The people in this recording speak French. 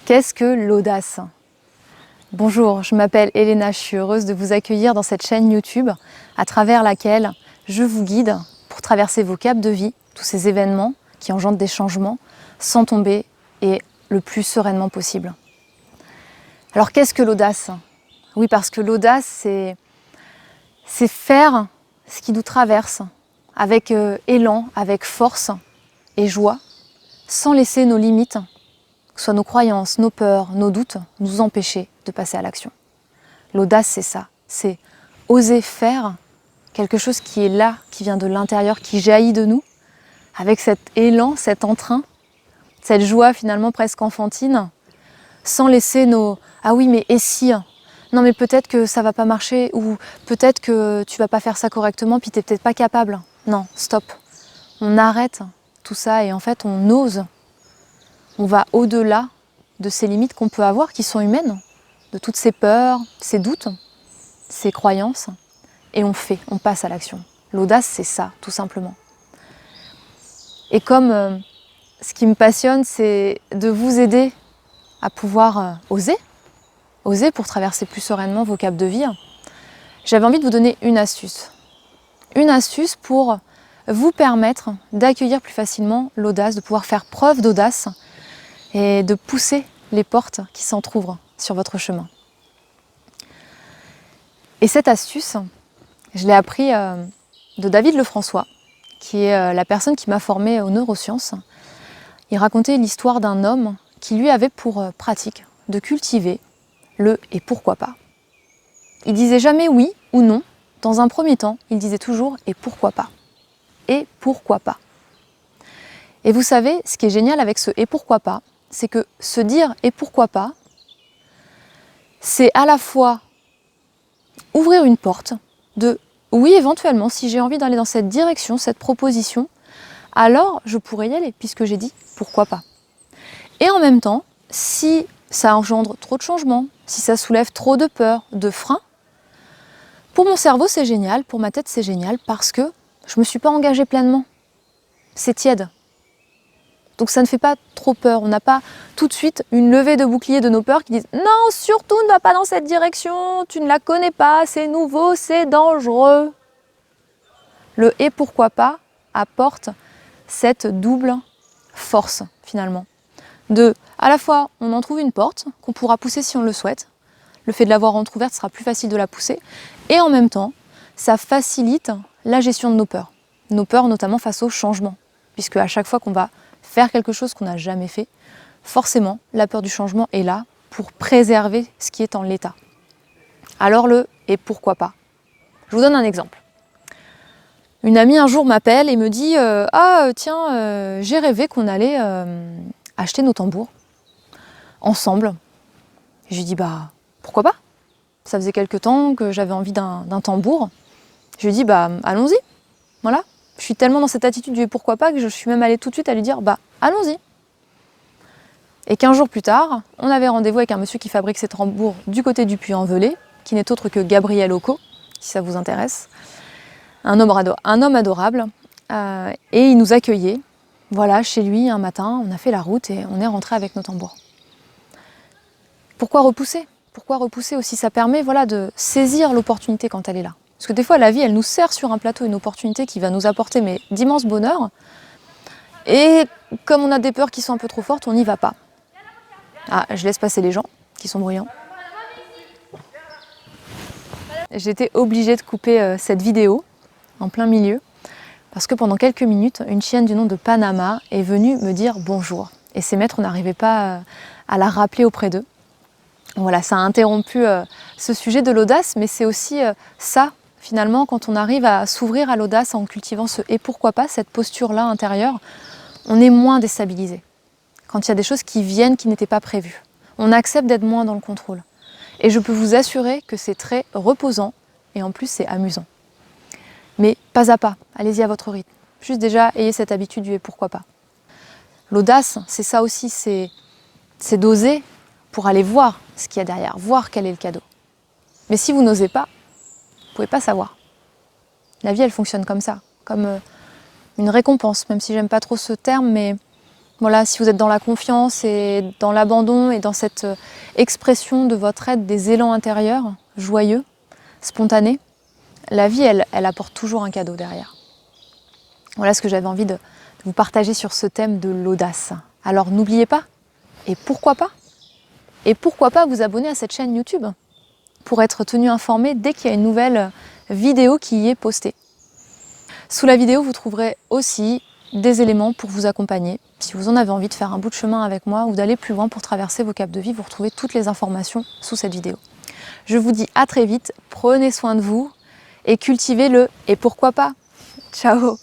Qu'est-ce que l'audace? Bonjour, je m'appelle Elena, je suis heureuse de vous accueillir dans cette chaîne YouTube à travers laquelle je vous guide pour traverser vos caps de vie, tous ces événements qui engendrent des changements, sans tomber et le plus sereinement possible. Alors qu'est-ce que l'audace? Oui, parce que l'audace, c'est faire ce qui nous traverse avec élan, avec force et joie, sans laisser nos limites, que ce soit nos croyances, nos peurs, nos doutes, nous empêcher de passer à l'action. L'audace, c'est ça, c'est oser faire quelque chose qui est là, qui vient de l'intérieur, qui jaillit de nous, avec cet élan, cet entrain, cette joie finalement presque enfantine, sans laisser nos « ah oui, mais et si ?» Non, mais peut-être que ça va pas marcher, ou peut-être que tu vas pas faire ça correctement, puis t'es peut-être pas capable. Non, stop. On arrête tout ça et en fait on ose. On va au-delà de ces limites qu'on peut avoir, qui sont humaines, de toutes ces peurs, ces doutes, ces croyances, et on fait, on passe à l'action. L'audace, c'est ça, tout simplement. Et comme ce qui me passionne, c'est de vous aider à pouvoir oser pour traverser plus sereinement vos caps de vie, j'avais envie de vous donner une astuce. Une astuce pour vous permettre d'accueillir plus facilement l'audace, de pouvoir faire preuve d'audace et de pousser les portes qui s'entr'ouvrent sur votre chemin. Et cette astuce, je l'ai appris de David Lefrançois, qui est la personne qui m'a formée aux neurosciences. Il racontait l'histoire d'un homme qui lui avait pour pratique de cultiver le « et pourquoi pas ». Il disait jamais oui ou non. Dans un premier temps, il disait toujours « et pourquoi pas ». Et pourquoi pas. Et vous savez, ce qui est génial avec ce « et pourquoi pas », c'est que se dire « et pourquoi pas », c'est à la fois ouvrir une porte de « oui, éventuellement, si j'ai envie d'aller dans cette direction, cette proposition, alors je pourrais y aller, puisque j'ai dit « pourquoi pas ». Et en même temps, si ça engendre trop de changements, si ça soulève trop de peur, de freins, pour mon cerveau c'est génial, pour ma tête c'est génial, parce que je ne me suis pas engagée pleinement. C'est tiède. Donc ça ne fait pas trop peur. On n'a pas tout de suite une levée de bouclier de nos peurs qui disent « non, surtout ne va pas dans cette direction, tu ne la connais pas, c'est nouveau, c'est dangereux ». Le « et pourquoi pas » apporte cette double force finalement. De, à la fois, on en trouve une porte qu'on pourra pousser si on le souhaite. Le fait de l'avoir entrouverte sera plus facile de la pousser. Et en même temps, ça facilite la gestion de nos peurs. Nos peurs notamment face au changement. Puisque à chaque fois qu'on va faire quelque chose qu'on n'a jamais fait, forcément, la peur du changement est là pour préserver ce qui est en l'état. Alors le « et pourquoi pas ». Je vous donne un exemple. Une amie un jour m'appelle et me dit « ah tiens, j'ai rêvé qu'on allait acheter nos tambours ensemble ». Je lui dis « bah pourquoi pas ?» Ça faisait quelque temps que j'avais envie d'un tambour. Je lui dis « bah allons-y ». Voilà. Je suis tellement dans cette attitude du « et pourquoi pas » que je suis même allée tout de suite à lui dire « bah allons-y ». Et 15 jours plus tard, on avait rendez-vous avec un monsieur qui fabrique ses tambours du côté du Puy-en-Velay, qui n'est autre que Gabriel Occo, si ça vous intéresse. Un homme adorable. Et il nous accueillait, voilà, chez lui un matin. On a fait la route et on est rentré avec nos tambours. Pourquoi repousser? Pourquoi repousser aussi? Ça permet, voilà, de saisir l'opportunité quand elle est là. Parce que des fois, la vie, elle nous sert sur un plateau une opportunité qui va nous apporter d'immenses bonheurs. Et comme on a des peurs qui sont un peu trop fortes, on n'y va pas. Ah, je laisse passer les gens qui sont bruyants. J'étais obligée de couper cette vidéo en plein milieu parce que pendant quelques minutes, une chienne du nom de Panama est venue me dire bonjour. Et ses maîtres n'arrivaient pas à la rappeler auprès d'eux. Voilà, ça a interrompu ce sujet de l'audace, mais c'est aussi ça, finalement, quand on arrive à s'ouvrir à l'audace en cultivant ce « et pourquoi pas », cette posture-là intérieure, on est moins déstabilisé. Quand il y a des choses qui viennent qui n'étaient pas prévues. On accepte d'être moins dans le contrôle. Et je peux vous assurer que c'est très reposant et en plus c'est amusant. Mais pas à pas, allez-y à votre rythme. Juste déjà, ayez cette habitude du « et pourquoi pas ». L'audace, c'est ça aussi, c'est d'oser pour aller voir ce qu'il y a derrière, voir quel est le cadeau. Mais si vous n'osez pas, vous ne pouvez pas savoir. La vie, elle fonctionne comme ça, comme une récompense, même si j'aime pas trop ce terme, mais Voilà, si vous êtes dans la confiance et dans l'abandon et dans cette expression de votre être, des élans intérieurs, joyeux, spontanés, la vie, elle apporte toujours un cadeau derrière. Voilà ce que j'avais envie de vous partager sur ce thème de l'audace. Alors n'oubliez pas, et pourquoi pas vous abonner à cette chaîne YouTube pour être tenu informé dès qu'il y a une nouvelle vidéo qui y est postée. Sous la vidéo, vous trouverez aussi des éléments pour vous accompagner. Si vous en avez envie de faire un bout de chemin avec moi ou d'aller plus loin pour traverser vos caps de vie, vous retrouvez toutes les informations sous cette vidéo. Je vous dis à très vite, prenez soin de vous et cultivez le « et pourquoi pas ». Ciao.